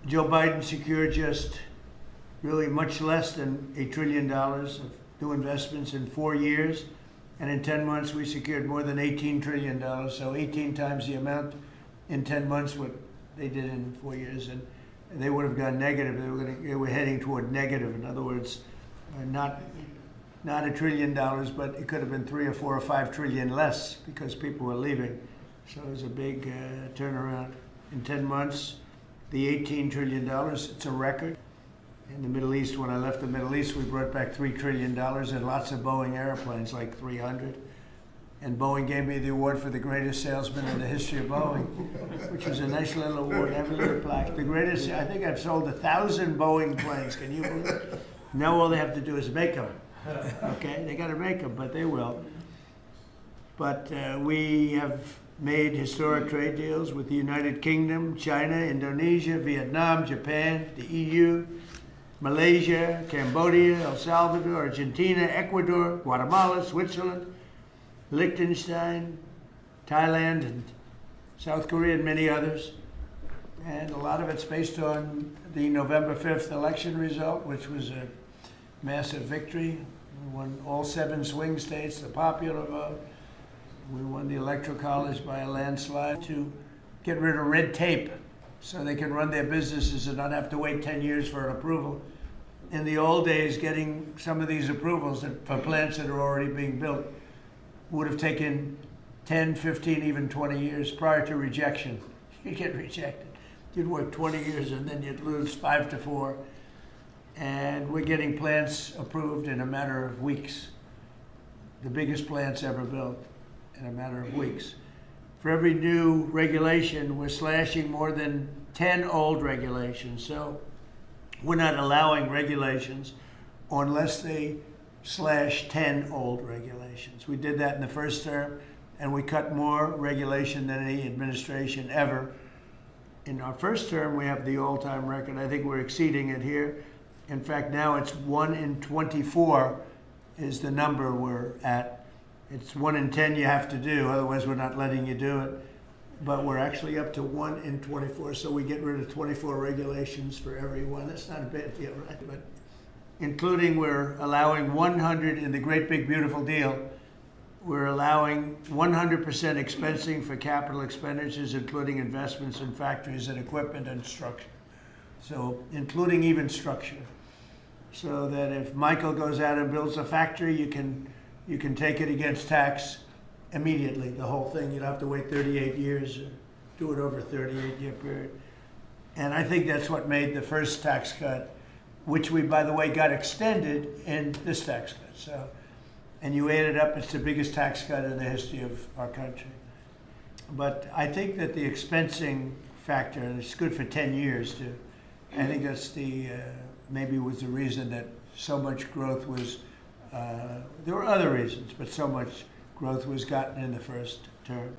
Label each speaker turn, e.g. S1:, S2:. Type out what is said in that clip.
S1: Joe Biden secured just really much less than $1 trillion of new investments in 4 years. And in 10 months, we secured more than $18 trillion. So 18 times the amount in 10 months what they did in 4 years. And they would have gone negative. They were heading toward negative. In other words, not $1 trillion, but it could have been 3 or 4 or 5 trillion less because people were leaving. So it was a big turnaround. In 10 months, the $18 trillion, it's a record. In the Middle East, when I left the Middle East, we brought back $3 trillion and lots of Boeing airplanes, like 300. And Boeing gave me the award for the greatest salesman in the history of Boeing, which was a nice little award, every little plaque. The greatest, I think I've sold 1,000 Boeing planes, can you believe it? Now all they have to do is make them, okay? They gotta make them, but they will. But we have made historic trade deals with the United Kingdom, China, Indonesia, Vietnam, Japan, the EU, Malaysia, Cambodia, El Salvador, Argentina, Ecuador, Guatemala, Switzerland, Liechtenstein, Thailand, and South Korea, and many others. And a lot of it's based on the November 5th election result, which was a massive victory. We won all 7 swing states, the popular vote. We won the Electoral College by a landslide to get rid of red tape so they can run their businesses and not have to wait 10 years for an approval. In the old days, getting some of these approvals for plants that are already being built would have taken 10, 15, even 20 years prior to rejection. You'd get rejected. You'd work 20 years and then you'd lose 5 to 4. And we're getting plants approved in a matter of weeks. The biggest plants ever built in a matter of weeks. For every new regulation, we're slashing more than 10 old regulations. So we're not allowing regulations unless they slash 10 old regulations. We did that in the first term, and we cut more regulation than any administration ever. In our first term, we have the all-time record. I think we're exceeding it here. In fact, now it's 1 in 24 is the number we're at. It's 1 in 10 you have to do, otherwise we're not letting you do it. But we're actually up to 1 in 24, so we get rid of 24 regulations for everyone. That's not a bad deal, right? But including we're allowing 100 in the Great Big Beautiful Deal. We're allowing 100% expensing for capital expenditures, including investments in factories and equipment and structure. So including even structure. So that if Michael goes out and builds a factory, you can take it against tax immediately, the whole thing. You don't have to wait 38 years, do it over a 38-year period. And I think that's what made the first tax cut, which we, by the way, got extended in this tax cut. So, and you add it up, it's the biggest tax cut in the history of our country. But I think that the expensing factor, and it's good for 10 years too, I think that's the, maybe was the reason that so much growth was, there were other reasons, but so much growth was gotten in the first term.